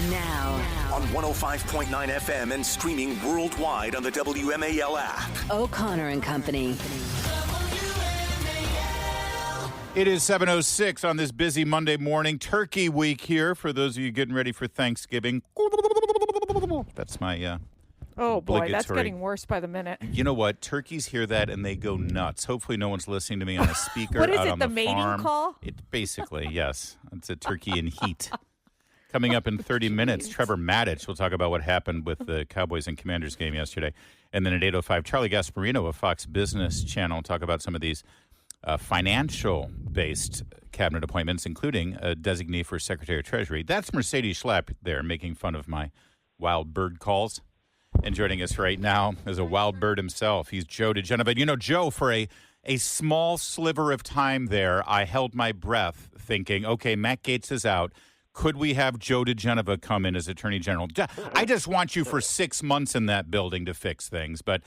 Now, on 105.9 FM and streaming worldwide on the WMAL app. O'Connor and Company. It is 7:06 on this busy Monday morning. Turkey week here for those of you getting ready for Thanksgiving. That's my Oh, boy, that's obligatory. getting worse by the minute. You know what? Turkeys hear that and they go nuts. Hopefully no one's listening to me on a speaker What is out it, on the the mating farm. call? It basically, yes. It's a turkey in heat. Coming up in 30 minutes, Trevor Matich will talk about what happened with the Cowboys and Commanders game yesterday. And then at 8:05, Charlie Gasparino of Fox Business Channel will talk about some of these financial-based cabinet appointments, including a designee for Secretary of Treasury. That's Mercedes Schlapp there making fun of my wild bird calls. And joining us right now is a wild bird himself. He's Joe diGenova. You know, Joe, for a small sliver of time there, I held my breath thinking, okay, Matt Gaetz is out. Could we have Joe diGenova come in as Attorney General? I just want you for 6 months in that building to fix things. But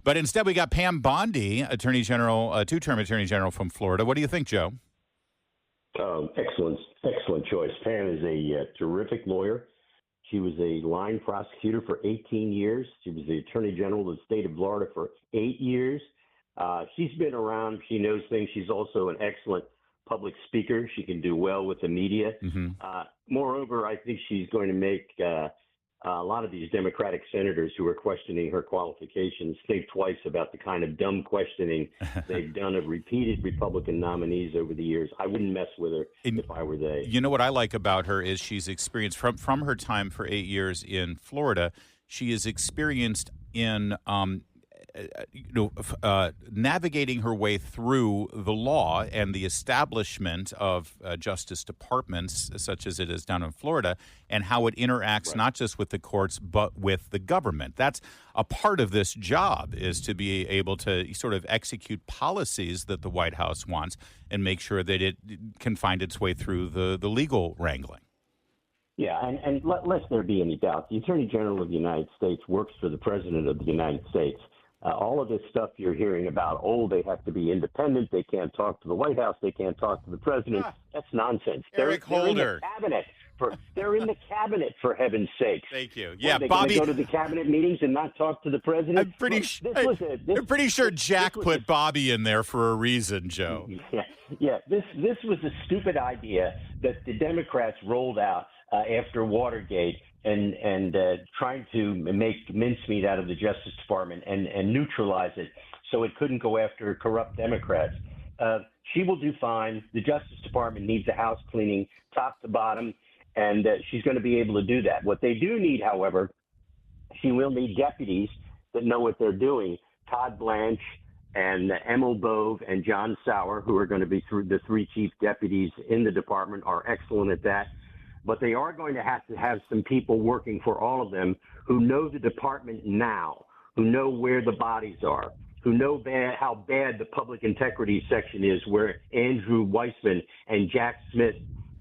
instead we got Pam Bondi, Attorney General, two-term Attorney General from Florida. What do you think, Joe? Excellent choice. Pam is a terrific lawyer. She was a line prosecutor for 18 years. She was the Attorney General of the state of Florida for 8 years. She's been around. She knows things. She's also an excellent public speaker. She can do well with the media. Mm-hmm. Moreover, I think she's going to make a lot of these Democratic senators who are questioning her qualifications think twice about the kind of dumb questioning they've done of repeated Republican nominees over the years. I wouldn't mess with her if I were they. You know what I like about her is she's experienced from her time for 8 years in Florida. She is experienced in navigating her way through the law and the establishment of justice departments, such as it is down in Florida, and how it interacts not just with the courts but with the government. That's a part of this job, is to be able to sort of execute policies that the White House wants and make sure that it can find its way through the legal wrangling. Yeah, and lest there be any doubt, the Attorney General of the United States works for the President of the United States. All of this stuff you're hearing about, they have to be independent, they can't talk to the White House, they can't talk to the president, that's nonsense. Eric Holder. They're in the cabinet, for heaven's sakes. Thank you. Yeah, they're Bobby. Go to the cabinet meetings and not talk to the president? I'm pretty sure Jack put Bobby in there for a reason, Joe. Yeah. This was a stupid idea that the Democrats rolled out after Watergate and trying to make mincemeat out of the Justice Department and neutralize it so it couldn't go after corrupt Democrats. She will do fine. The Justice Department needs a house cleaning top to bottom, and she's going to be able to do that. What they do need, however, she will need deputies that know what they're doing. Todd Blanche and Emil Bove and John Sauer, who are going to be the three chief deputies in the department, are excellent at that. But they are going to have some people working for all of them who know the department now, who know where the bodies are, who know how bad the public integrity section is, where Andrew Weissman and Jack Smith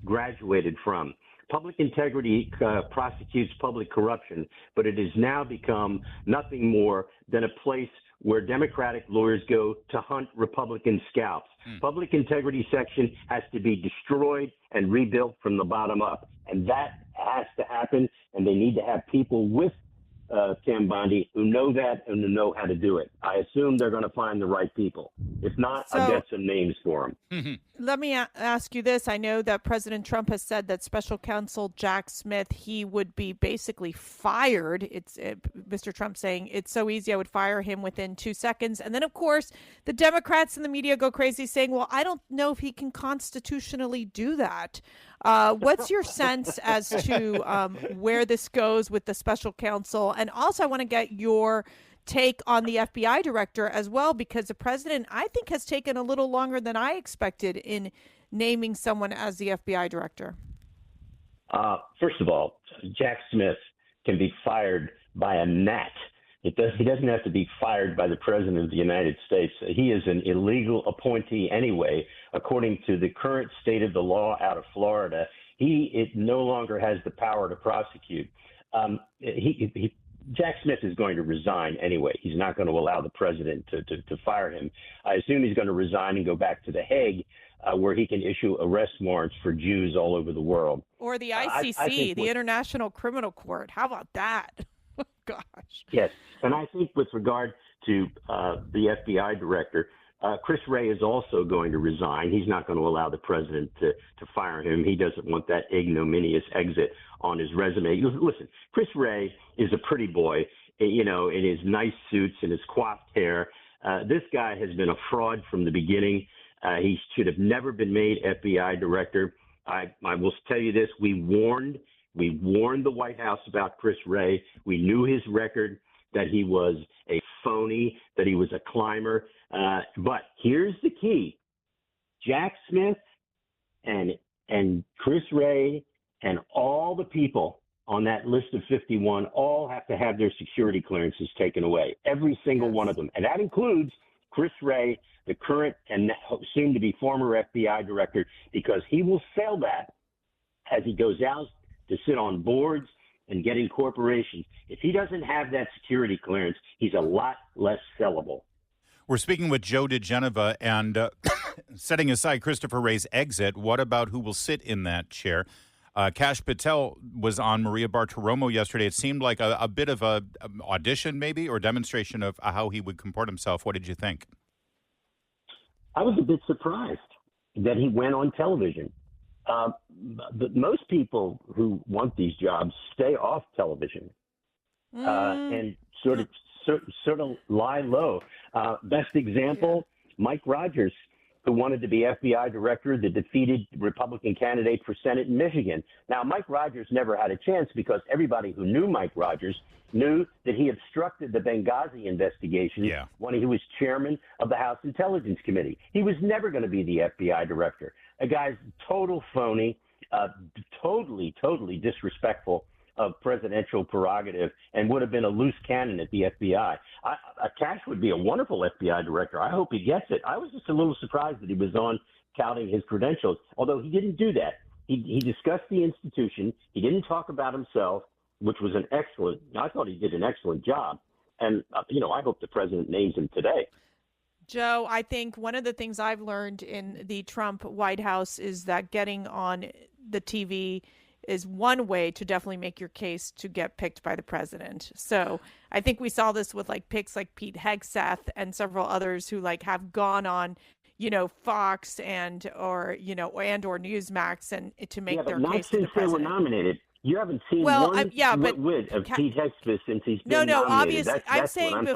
graduated from. Public integrity prosecutes public corruption, but it has now become nothing more than a place where Democratic lawyers go to hunt Republican scalps. Public integrity section has to be destroyed and rebuilt from the bottom up. And that has to happen, and they need to have people with Pam Bondi who know that and who know how to do it. I assume they're going to find the right people. If not, I've got some names for them. Let me ask you this. I know that President Trump has said that Special Counsel Jack Smith, he would be basically fired. Mr. Trump saying it's so easy, I would fire him within 2 seconds. And then, of course, the Democrats and the media go crazy saying, well, I don't know if he can constitutionally do that. What's your sense as to where this goes with the special counsel? And also, I want to get your take on the FBI director as well, because the president, I think, has taken a little longer than I expected in naming someone as the FBI director. First of all, Jack Smith can be fired by a gnat. He doesn't have to be fired by the President of the United States. He is an illegal appointee anyway. According to the current state of the law out of Florida, it no longer has the power to prosecute. Jack Smith is going to resign anyway. He's not going to allow the president to fire him. I assume he's going to resign and go back to The Hague where he can issue arrest warrants for Jews all over the world. Or the ICC, I think the International Criminal Court. How about that? Gosh. Yes, and I think with regard to the FBI director, Chris Wray is also going to resign. He's not going to allow the president to fire him. He doesn't want that ignominious exit on his resume. Listen, Chris Wray is a pretty boy, you know, in his nice suits and his coiffed hair. This guy has been a fraud from the beginning. He should have never been made FBI director. I will tell you this: we warned the White House about Chris Wray. We knew his record, that he was a phony, that he was a climber. But here's the key: Jack Smith and Chris Wray and all the people on that list of 51 all have to have their security clearances taken away, every single one of them. And that includes Chris Wray, the current and soon to be former FBI director, because he will sell that as he goes out to sit on boards and get in corporations. If he doesn't have that security clearance, he's a lot less sellable. We're speaking with Joe diGenova, and setting aside Christopher Wray's exit, what about who will sit in that chair? Kash Patel was on Maria Bartiromo yesterday. It seemed like a bit of a audition, maybe, or demonstration of how he would comport himself. What did you think? I was a bit surprised that he went on television. But most people who want these jobs stay off television and sort of lie low. Best example, Mike Rogers, who wanted to be FBI director, the defeated Republican candidate for Senate in Michigan. Now, Mike Rogers never had a chance because everybody who knew Mike Rogers knew that he obstructed the Benghazi investigation when he was chairman of the House Intelligence Committee. He was never going to be the FBI director. A guy's total phony, totally disrespectful of presidential prerogative, and would have been a loose cannon at the FBI. Kash would be a wonderful FBI director. I hope he gets it. I was just a little surprised that he was on touting his credentials, although he didn't do that. He discussed the institution. He didn't talk about himself, which was I thought he did an excellent job. And, I hope the president names him today. Joe, I think one of the things I've learned in the Trump White House is that getting on the TV is one way to definitely make your case to get picked by the president. So I think we saw this with picks like Pete Hegseth and several others who have gone on, Fox or Newsmax and to make their case to the president. Not since they were nominated. You haven't seen wit of Pete Hegseth since he's been nominated. No, obviously, I'm saying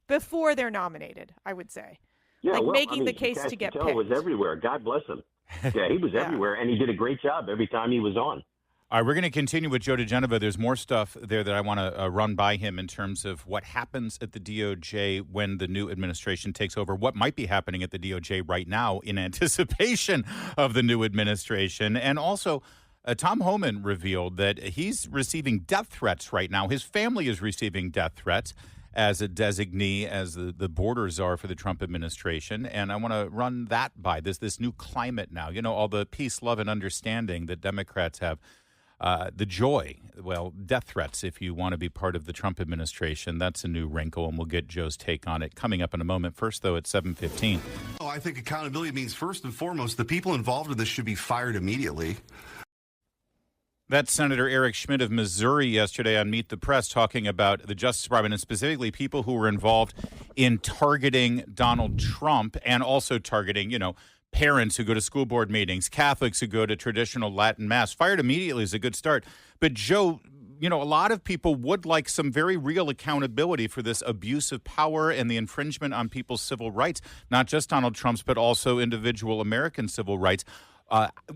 before they're nominated, I would say. Yeah, making the case to get picked. Was everywhere. God bless him. Yeah, he was everywhere, and he did a great job every time he was on. All right, we're going to continue with Joe diGenova. There's more stuff there that I want to run by him in terms of what happens at the DOJ when the new administration takes over, what might be happening at the DOJ right now in anticipation of the new administration. And also, Tom Homan revealed that he's receiving death threats right now. His family is receiving death threats as a designee, as the borders are for the Trump administration. And I want to run that by this new climate now. All the peace, love, and understanding that Democrats have, the joy, death threats if you want to be part of the Trump administration. That's a new wrinkle, and we'll get Joe's take on it coming up in a moment. First, though, at 7:15. I think accountability means, first and foremost, the people involved in this should be fired immediately. That's Senator Eric Schmidt of Missouri yesterday on Meet the Press talking about the Justice Department and specifically people who were involved in targeting Donald Trump and also targeting, parents who go to school board meetings, Catholics who go to traditional Latin Mass. Fired immediately is a good start. But, Joe, a lot of people would like some very real accountability for this abuse of power and the infringement on people's civil rights, not just Donald Trump's, but also individual American civil rights.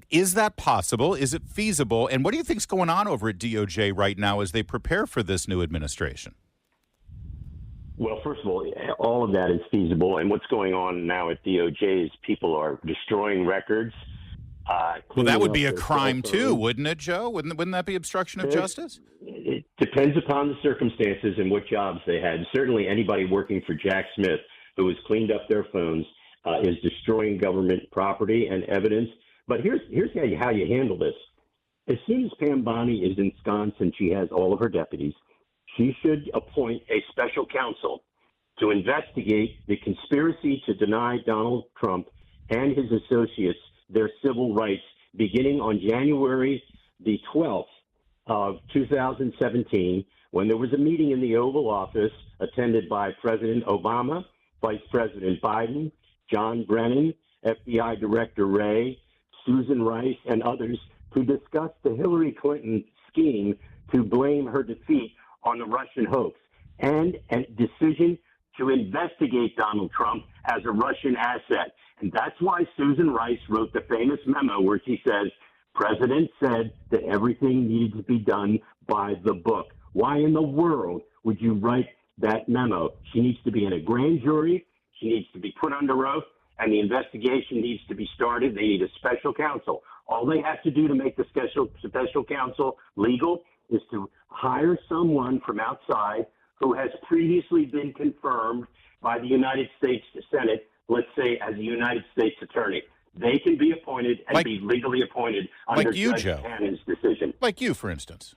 Is that possible? Is it feasible? And what do you think's going on over at DOJ right now as they prepare for this new administration? Well, first of all of that is feasible. And what's going on now at DOJ is people are destroying records. Well, that would be a crime too, wouldn't it, Joe? Wouldn't that be obstruction of justice? It depends upon the circumstances and what jobs they had. Certainly anybody working for Jack Smith who has cleaned up their phones is destroying government property and evidence. But here's how you handle this. As soon as Pam Bondi is ensconced and she has all of her deputies, she should appoint a special counsel to investigate the conspiracy to deny Donald Trump and his associates their civil rights beginning on January the 12th of 2017, when there was a meeting in the Oval Office attended by President Obama, Vice President Biden, John Brennan, FBI Director Wray, Susan Rice, and others to discuss the Hillary Clinton scheme to blame her defeat on the Russian hoax and a decision to investigate Donald Trump as a Russian asset. And that's why Susan Rice wrote the famous memo where she says, President said that everything needed to be done by the book. Why in the world would you write that memo? She needs to be in a grand jury. She needs to be put under oath, and the investigation needs to be started. They need a special counsel. All they have to do to make the special counsel legal is to hire someone from outside who has previously been confirmed by the United States Senate, let's say as a United States attorney. They can be appointed and be legally appointed under Judge Cannon's decision. Like you, for instance.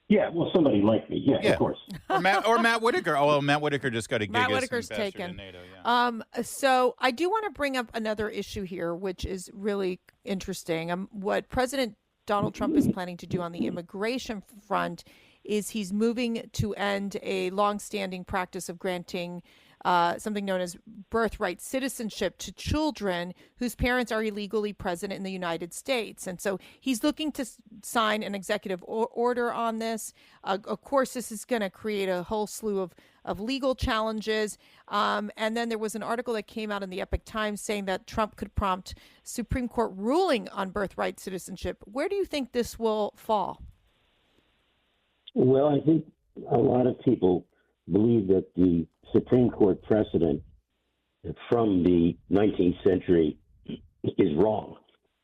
Yeah, well, somebody like me. Yeah, of course. Or Matt Whitaker. Oh, well, Matt Whitaker just got a gig Matt as Whitaker's ambassador taken. to NATO. Yeah. So I do want to bring up another issue here, which is really interesting. What President Donald Trump is planning to do on the immigration front is he's moving to end a longstanding practice of granting something known as birthright citizenship to children whose parents are illegally present in the United States. And so he's looking to sign an executive order on this. Of course, this is going to create a whole slew of legal challenges. And then there was an article that came out in the Epoch Times saying that Trump could prompt Supreme Court ruling on birthright citizenship. Where do you think this will fall? Well, I think a lot of people believe that the Supreme Court precedent from the 19th century is wrong,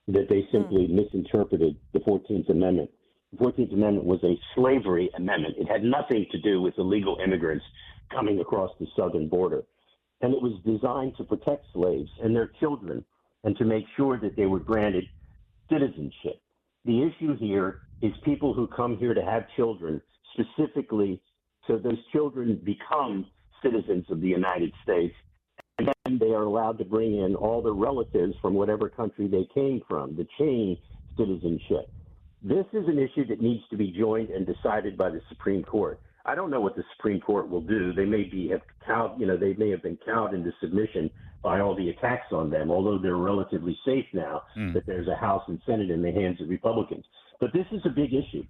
that they simply misinterpreted the 14th Amendment. The 14th Amendment was a slavery amendment. It had nothing to do with illegal immigrants coming across the southern border. And it was designed to protect slaves and their children and to make sure that they were granted citizenship. The issue here is people who come here to have children, specifically so those children become citizens of the United States, and then they are allowed to bring in all their relatives from whatever country they came from, the chain citizenship. This is an issue that needs to be joined and decided by the Supreme Court. I don't know what the Supreme Court will do. They may have been cowed into submission by all the attacks on them, although they're relatively safe now that there's a House and Senate in the hands of Republicans. But this is a big issue.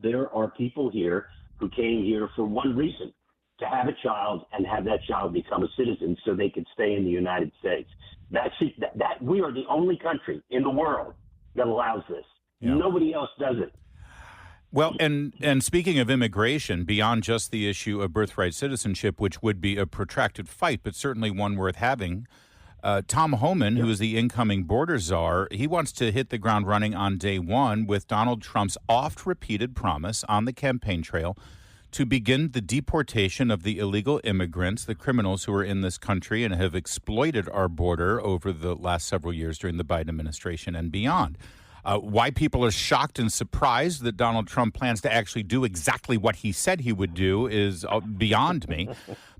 There are people here who came here for one reason, to have a child and have that child become a citizen so they could stay in the United States. That we are the only country in the world that allows this. Yeah. Nobody else does it. Well, and speaking of immigration, beyond just the issue of birthright citizenship, which would be a protracted fight, but certainly one worth having, Tom Homan, who is the incoming border czar, he wants to hit the ground running on day one with Donald Trump's oft-repeated promise on the campaign trail to begin the deportation of the illegal immigrants, the criminals who are in this country and have exploited our border over the last several years during the Biden administration and beyond. Why people are shocked and surprised that Donald Trump plans to actually do exactly what he said he would do is beyond me.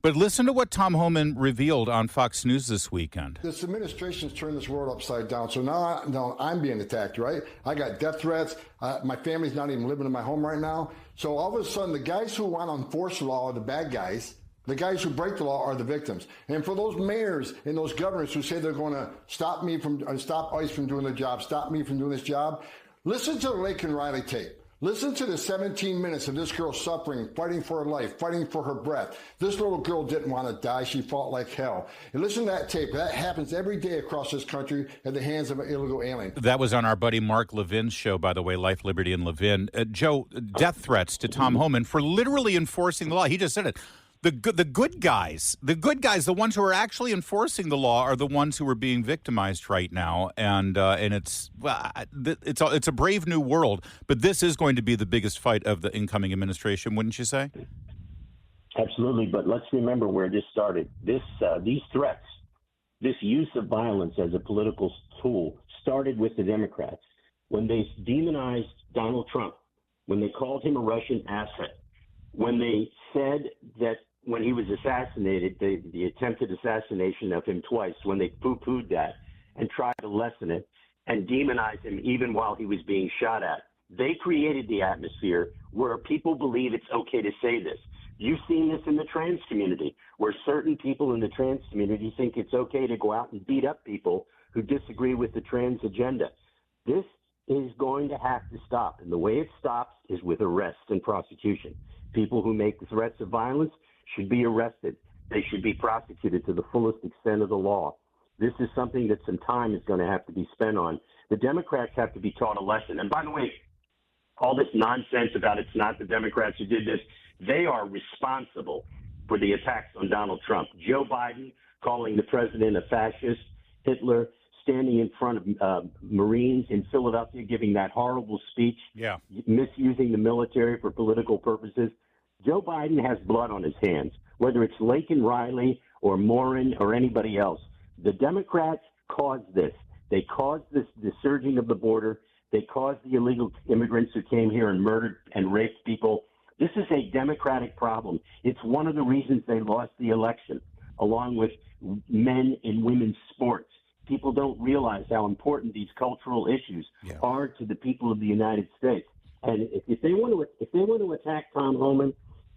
But listen to what Tom Homan revealed on Fox News this weekend. This administration's turned this world upside down. So now I'm being attacked, right? I got death threats. My family's not even living in my home right now. So all of a sudden, the guys who want to enforce the law are the bad guys. The guys who break the law are the victims. And for those mayors and those governors who say they're going to stop ICE from doing their job, stop me from doing this job, listen to the Laken Riley tape. Listen to the 17 minutes of this girl suffering, fighting for her life, fighting for her breath. This little girl didn't want to die. She fought like hell. And listen to that tape. That happens every day across this country at the hands of an illegal alien. That was on our buddy Mark Levin's show, by the way, Life, Liberty, and Levin. Joe, death threats to Tom Homan for literally enforcing the law. He just said it. The good guys, the ones who are actually enforcing the law are the ones who are being victimized right now, and it's a brave new world. But this is going to be the biggest fight of the incoming administration, wouldn't you say? Absolutely, but let's remember where this started. These threats, this use of violence as a political tool, started with the Democrats when they demonized Donald Trump, when they called him a Russian asset, when they said that when he was assassinated, the attempted assassination of him twice, when they poo-pooed that and tried to lessen it and demonize him even while he was being shot at. They created the atmosphere where people believe it's okay to say this. You've seen this in the trans community, where certain people in the trans community think it's okay to go out and beat up people who disagree with the trans agenda. This is going to have to stop, and the way it stops is with arrest and prosecution. People who make threats of violence should be arrested. They should be prosecuted to the fullest extent of the law. This is something that some time is going to have to be spent on. The Democrats have to be taught a lesson. And by the way, all this nonsense about it's not the Democrats who did this, they are responsible for the attacks on Donald Trump. Joe Biden calling the president a fascist, Hitler, standing in front of Marines in Philadelphia, giving that horrible speech, misusing the military for political purposes. Joe Biden has blood on his hands, whether it's Laken Riley or Morin or anybody else. The Democrats caused this. They caused the surging of the border. They caused the illegal immigrants who came here and murdered and raped people. This is a Democratic problem. It's one of the reasons they lost the election, along with men and women's sports. People don't realize how important these cultural issues are to the people of the United States. And if they want to attack Tom Homan,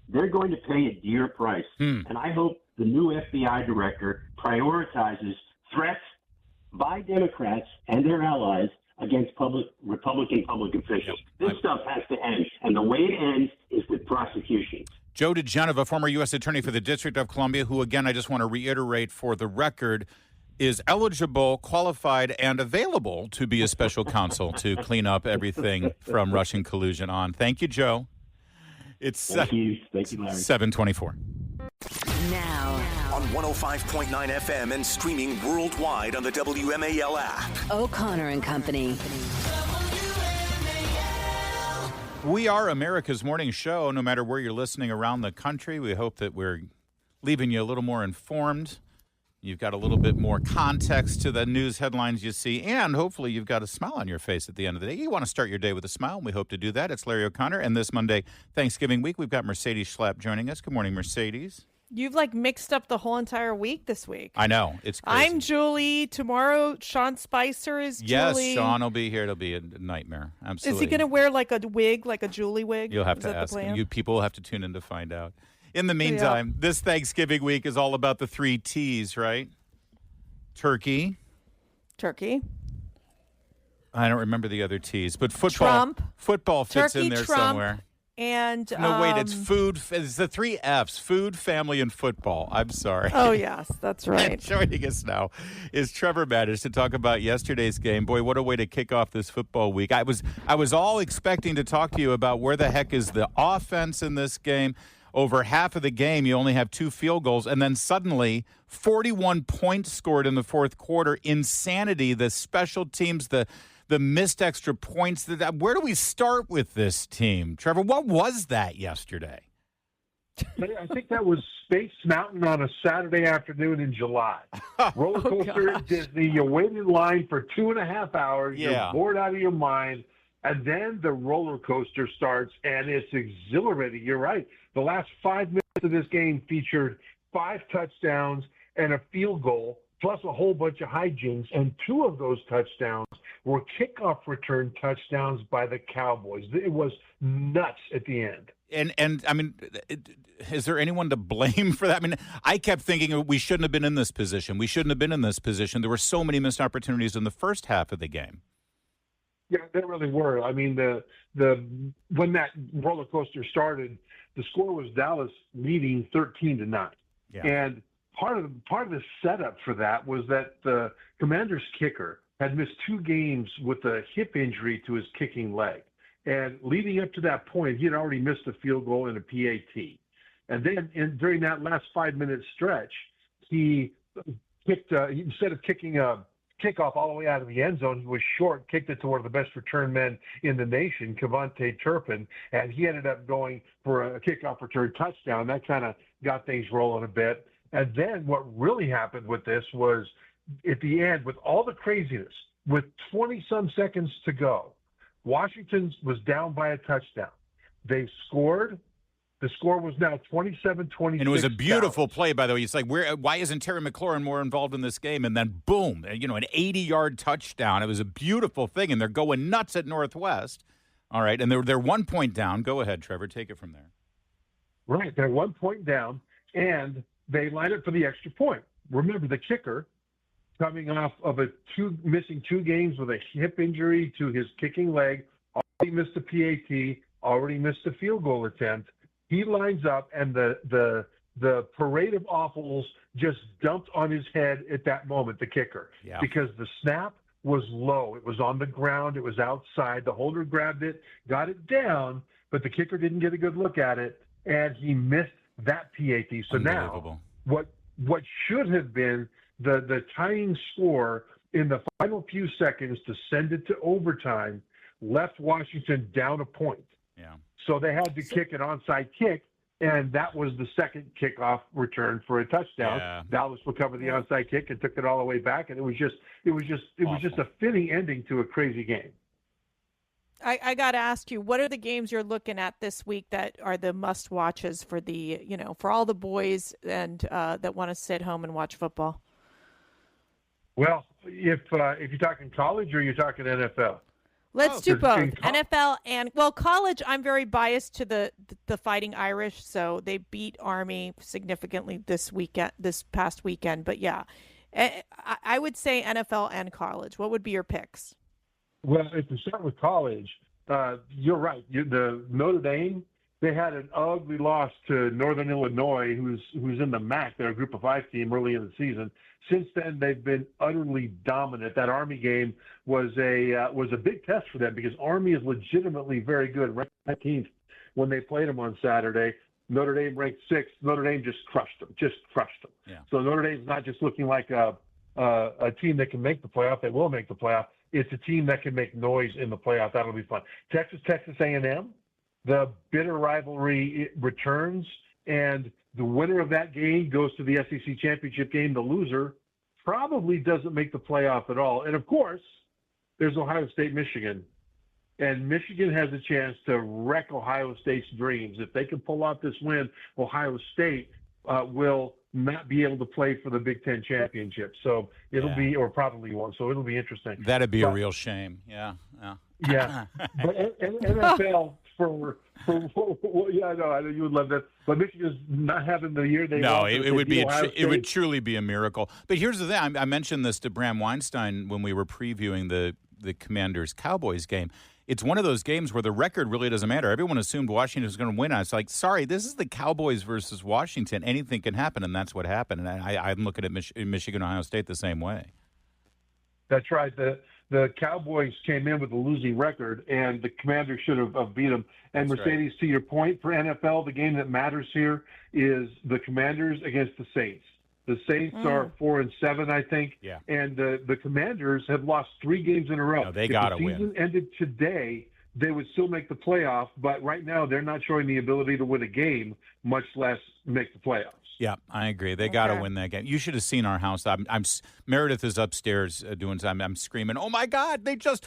they're going to pay a dear price. And I hope the new FBI director prioritizes threats by Democrats and their allies against Republican public officials. This stuff has to end, and the way it ends is with prosecution. Joe diGenova, former U.S. Attorney for the District of Columbia, who, again, I just want to reiterate for the record, is eligible, qualified, and available to be a special counsel to clean up everything from Russian collusion on. Thank you, Joe. It's Thank you, Larry. 7:24. Now on 105.9 FM and streaming worldwide on the WMAL app. O'Connor and Company. We are America's morning show, no matter where you're listening around the country. We hope that we're leaving you a little more informed. You've got a little bit more context to the news headlines you see, and hopefully you've got a smile on your face at the end of the day. You want to start your day with a smile, and we hope to do that. It's Larry O'Connor, and this Monday, Thanksgiving week, we've got Mercedes Schlapp joining us. Good morning, Mercedes. You've mixed up the whole entire week this week. I know. It's crazy. I'm Julie. Tomorrow, Sean Spicer is Julie. Yes, Sean will be here. It'll be a nightmare. Absolutely. Is he going to wear a wig, like a Julie wig? You'll have to ask him. You people will have to tune in to find out. In the meantime, this Thanksgiving week is all about the 3 T's, right? Turkey. I don't remember the other T's, but football. Trump. Football fits Turkey, in there Trump, somewhere. And no, wait, it's food. It's the 3 F's: food, family, and football. I'm sorry. Oh yes, that's right. And joining us now is Trevor Matich to talk about yesterday's game. Boy, what a way to kick off this football week! I was all expecting to talk to you about where the heck is the offense in this game. Over half of the game, you only have 2 field goals, and then suddenly 41 points scored in the fourth quarter. Insanity. The special teams, the missed extra points. Where do we start with this team? Trevor, what was that yesterday? I think that was Space Mountain on a Saturday afternoon in July. Roller coaster at Disney. You wait in line for 2.5 hours. Yeah. You're bored out of your mind. And then the roller coaster starts, and it's exhilarating. You're right. The last 5 minutes of this game featured 5 touchdowns and a field goal, plus a whole bunch of hijinks. And 2 of those touchdowns were kickoff return touchdowns by the Cowboys. It was nuts at the end. And I mean, is there anyone to blame for that? I mean, I kept thinking we shouldn't have been in this position. We shouldn't have been in this position. There were so many missed opportunities in the first half of the game. Yeah, there really were. I mean, when that roller coaster started, the score was Dallas leading 13-9. Yeah. And part of the setup for that was that the Commanders' kicker had missed 2 games with a hip injury to his kicking leg. And leading up to that point, he had already missed a field goal and a PAT. And then during that last 5-minute stretch, he kicked instead of kicking a kickoff all the way out of the end zone, he was short, kicked it to one of the best return men in the nation, Kevontae Turpin, and he ended up going for a kickoff return touchdown. That kind of got things rolling a bit. And then what really happened with this was at the end, with all the craziness, with 20-some seconds to go, Washington was down by a touchdown. They scored, The score was now 27-26. And it was a beautiful play, by the way. It's like, why isn't Terry McLaurin more involved in this game? And then, boom, an 80-yard touchdown. It was a beautiful thing, and they're going nuts at Northwest. All right, and they're 1 point down. Go ahead, Trevor. Take it from there. Right, they're 1 point down, and they line up for the extra point. Remember, the kicker, coming off of missing 2 games with a hip injury to his kicking leg, already missed a PAT, already missed a field goal attempt. He lines up, and the parade of awfuls just dumped on his head at that moment, the kicker, because the snap was low. It was on the ground. It was outside. The holder grabbed it, got it down, but the kicker didn't get a good look at it, and he missed that PAT. So now what should have been the tying score in the final few seconds to send it to overtime left Washington down a point. Yeah. So they had to kick an onside kick, and that was the second kickoff return for a touchdown. Yeah. Dallas recovered the onside kick and took it all the way back, and it was just a fitting ending to a crazy game. I got to ask you, what are the games you're looking at this week that are the must watches for for all the boys and that want to sit home and watch football? Well, if you're talking college or you're talking NFL. Let's do both. NFL and college. I'm very biased to the Fighting Irish, so they beat Army significantly this past weekend. But yeah, I would say NFL and college. What would be your picks? Well, if we start with college, you're right. The Notre Dame, they had an ugly loss to Northern Illinois, who's in the MAC. They're a Group of 5 team early in the season. Since then, they've been utterly dominant. That Army game was a big test for them because Army is legitimately very good. Ranked 19th when they played them on Saturday. Notre Dame ranked 6th. Notre Dame just crushed them. Yeah. So Notre Dame's not just looking like a team that can make the playoff. They will make the playoff. It's a team that can make noise in the playoff. That'll be fun. Texas A&M, the bitter rivalry returns, and the winner of that game goes to the SEC championship game. The loser probably doesn't make the playoff at all. And, of course, there's Ohio State, Michigan. And Michigan has a chance to wreck Ohio State's dreams. If they can pull off this win, Ohio State will not be able to play for the Big Ten championship. So it'll be, or probably won't. So it'll be interesting. That'd be a real shame. Yeah. But NFL I know you would love that. But Michigan's not having the year they want. No, it would truly be a miracle. But here's the thing. I mentioned this to Bram Weinstein when we were previewing the Commanders-Cowboys game. It's one of those games where the record really doesn't matter. Everyone assumed Washington was going to win. I was like, sorry, this is the Cowboys versus Washington. Anything can happen, and that's what happened. And I'm looking at Michigan, Ohio State the same way. That's right. The Cowboys came in with a losing record, and the Commanders should have beat them. And That's Mercedes, right. To your point, for NFL, the game that matters here is the Commanders against the Saints. The Saints are 4-7, I think. Yeah. And the Commanders have lost 3 games in a row. No, they got to win. If the season ended today, they would still make the playoff. But right now, they're not showing the ability to win a game, much less make the playoffs. Yeah, I agree. They got to win that game. You should have seen our house. Meredith is upstairs doing something. I'm screaming, "Oh my God! They just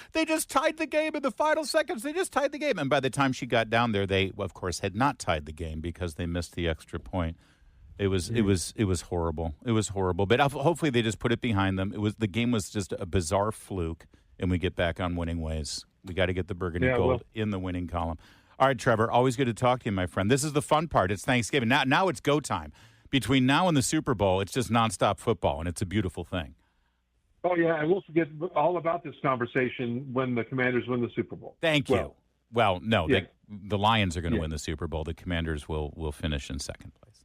tied the game in the final seconds. They just tied the game." And by the time she got down there, they of course had not tied the game because they missed the extra point. It was horrible. It was horrible. But hopefully they just put it behind them. The game was just a bizarre fluke, and we get back on winning ways. We got to get the burgundy gold in the winning column. All right, Trevor. Always good to talk to you, my friend. This is the fun part. It's Thanksgiving. Now it's go time. Between now and the Super Bowl, it's just nonstop football, and it's a beautiful thing. Oh, yeah, and we'll forget all about this conversation when the Commanders win the Super Bowl. Thank you. Well, no, the Lions are going to win the Super Bowl. The Commanders will finish in second place.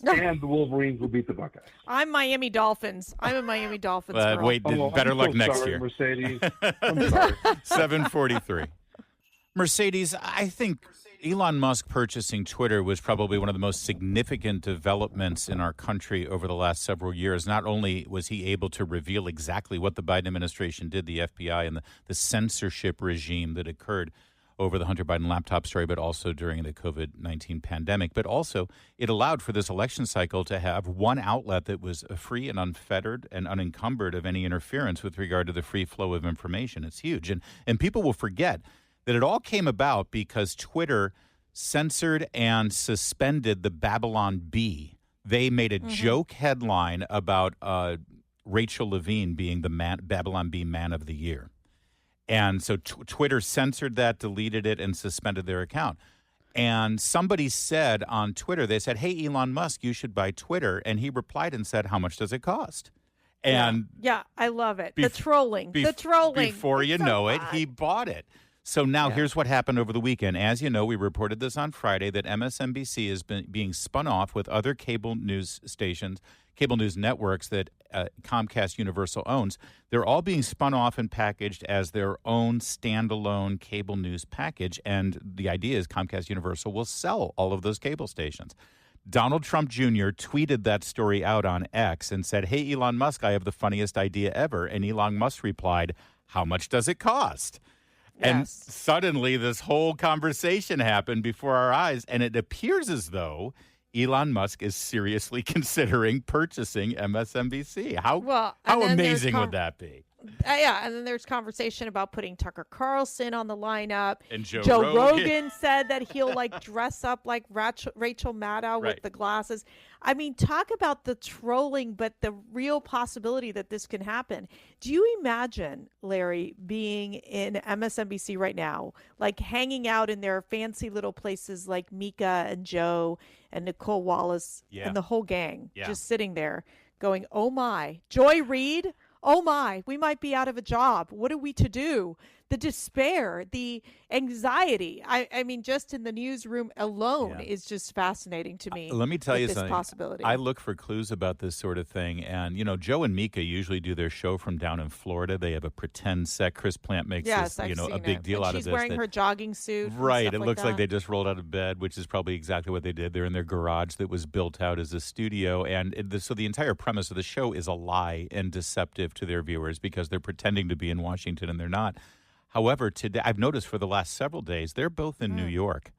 And the Wolverines will beat the Buckeyes. I'm Miami Dolphins. I'm a Miami Dolphins girl. Wait, better luck next year. Mercedes. I'm sorry. 7:43. Mercedes, I think Elon Musk purchasing Twitter was probably one of the most significant developments in our country over the last several years. Not only was he able to reveal exactly what the Biden administration did, the FBI and the censorship regime that occurred over the Hunter Biden laptop story, but also during the COVID-19 pandemic. But also, it allowed for this election cycle to have one outlet that was free and unfettered and unencumbered of any interference with regard to the free flow of information. It's huge. And people will forget that it all came about because Twitter censored and suspended the Babylon Bee. They made a joke headline about Rachel Levine being the Babylon Bee Man of the Year. And so Twitter censored that, deleted it, and suspended their account. And somebody said on Twitter, they said, hey, Elon Musk, you should buy Twitter. And he replied and said, how much does it cost? And yeah, I love it. The trolling. Before you so know fun. it, he bought it. So now here's what happened over the weekend. As you know, we reported this on Friday that MSNBC is being spun off with other cable news stations, cable news networks that Comcast Universal owns. They're all being spun off and packaged as their own standalone cable news package. And the idea is Comcast Universal will sell all of those cable stations. Donald Trump Jr. tweeted that story out on X and said, hey, Elon Musk, I have the funniest idea ever. And Elon Musk replied, how much does it cost? And suddenly this whole conversation happened before our eyes, and it appears as though Elon Musk is seriously considering purchasing MSNBC. How amazing would that be? And then there's conversation about putting Tucker Carlson on the lineup. And Joe Rogan said that he'll dress up like Rachel Maddow with the glasses. I mean, talk about the trolling, but the real possibility that this can happen. Do you imagine, Larry, being in MSNBC right now, hanging out in their fancy little places like Mika and Joe and Nicole Wallace and the whole gang just sitting there going, oh my, Joy Reid? Oh my, we might be out of a job. What are we to do? The despair, the anxiety. I mean, just in the newsroom alone is just fascinating to me. Let me tell you this something. Possibility. I look for clues about this sort of thing. And, Joe and Mika usually do their show from down in Florida. They have a pretend set. Chris Plant makes this, a big deal out of this. She's wearing her jogging suit. Right. It looks like they just rolled out of bed, which is probably exactly what they did. They're in their garage that was built out as a studio. And so the entire premise of the show is a lie and deceptive to their viewers because they're pretending to be in Washington and they're not. However, today I've noticed for the last several days, they're both in New York,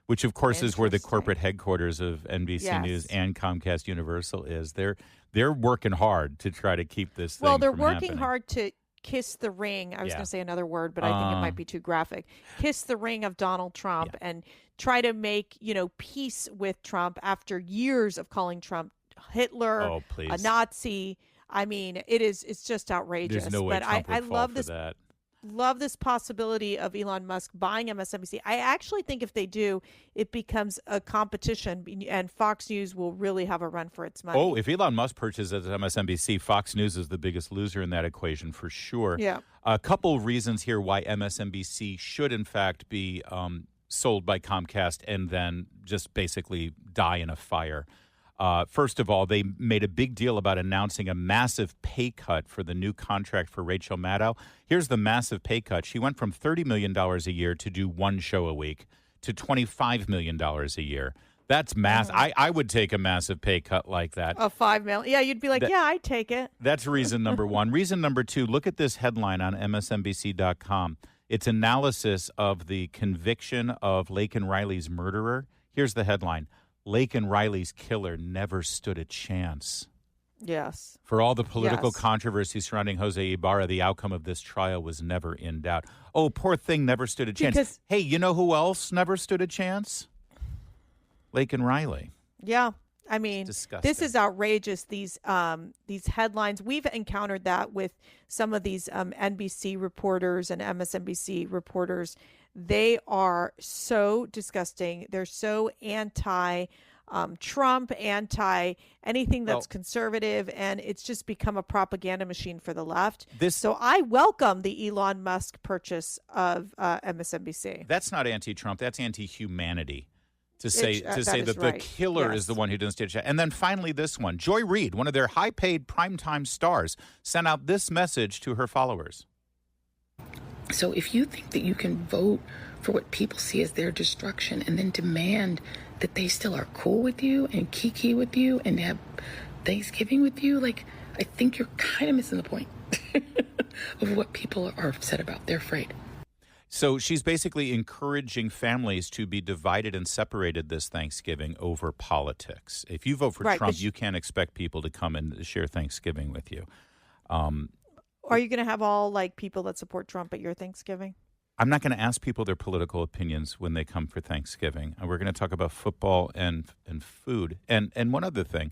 which, of course, is where the corporate headquarters of NBC News and Comcast Universal is. They're working hard to try to keep this thing Well, they're from working happening. hard to kiss the ring. I was going to say another word, but I think it might be too graphic. Kiss the ring of Donald Trump and try to make, peace with Trump after years of calling Trump Hitler, a Nazi. I mean, it's just outrageous. There's no way Trump would fall for that. Love this possibility of Elon Musk buying MSNBC. I actually think if they do, it becomes a competition, and Fox News will really have a run for its money. Oh, if Elon Musk purchases MSNBC, Fox News is the biggest loser in that equation for sure. Yeah. A couple reasons here why MSNBC should, in fact, be sold by Comcast and then just basically die in a fire. First of all, they made a big deal about announcing a massive pay cut for the new contract for Rachel Maddow. Here's the massive pay cut. She went from $30 million a year to do one show a week to $25 million a year. That's massive. I would take a massive pay cut like that. A $5 million. Yeah, you'd be like, I'd take it. That's reason number one. Reason number two, look at this headline on MSNBC.com. It's analysis of the conviction of Laken Riley's murderer. Here's the headline. Laken Riley's killer never stood a chance. Yes. For all the political controversy surrounding Jose Ibarra, the outcome of this trial was never in doubt. Oh, poor thing never stood a chance. Hey, you know who else never stood a chance? Laken Riley. Yeah. I mean, this is outrageous, these headlines. We've encountered that with some of these NBC reporters and MSNBC reporters. They are so disgusting. They're so anti-Trump, anti-anything that's conservative, and it's just become a propaganda machine for the left. So I welcome the Elon Musk purchase of MSNBC. That's not anti-Trump. That's anti-humanity. To say that the killer is the one who didn't stand a chance. And then finally this one. Joy Reid, one of their high-paid primetime stars, sent out this message to her followers. So if you think that you can vote for what people see as their destruction and then demand that they still are cool with you and kiki with you and have Thanksgiving with you, I think you're kind of missing the point of what people are upset about. They're afraid. So she's basically encouraging families to be divided and separated this Thanksgiving over politics. If you vote for Trump, you can't expect people to come and share Thanksgiving with you. Are you going to have all people that support Trump at your Thanksgiving? I'm not going to ask people their political opinions when they come for Thanksgiving. And we're going to talk about football and food. And one other thing.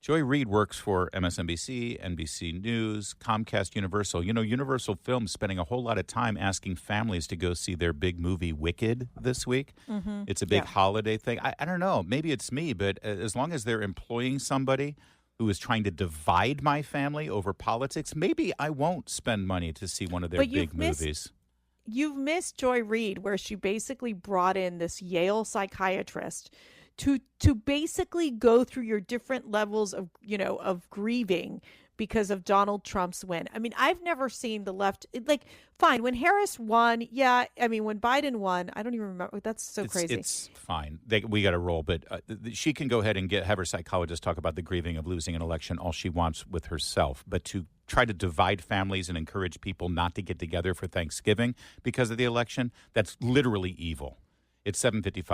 Joy Reid works for MSNBC, NBC News, Comcast, Universal. You know, Universal Films spending a whole lot of time asking families to go see their big movie Wicked this week. Mm-hmm. It's a big holiday thing. I don't know. Maybe it's me, but as long as they're employing somebody who is trying to divide my family over politics, maybe I won't spend money to see one of their big movies. You've missed Joy Reid, where she basically brought in this Yale psychiatrist to basically go through your different levels of, of grieving because of Donald Trump's win. I mean, I've never seen the left, fine, when Harris won, when Biden won, I don't even remember. That's so crazy. It's fine. We got to roll, but she can go ahead and have her psychologist talk about the grieving of losing an election all she wants with herself. But to try to divide families and encourage people not to get together for Thanksgiving because of the election, that's literally evil. It's 7:55.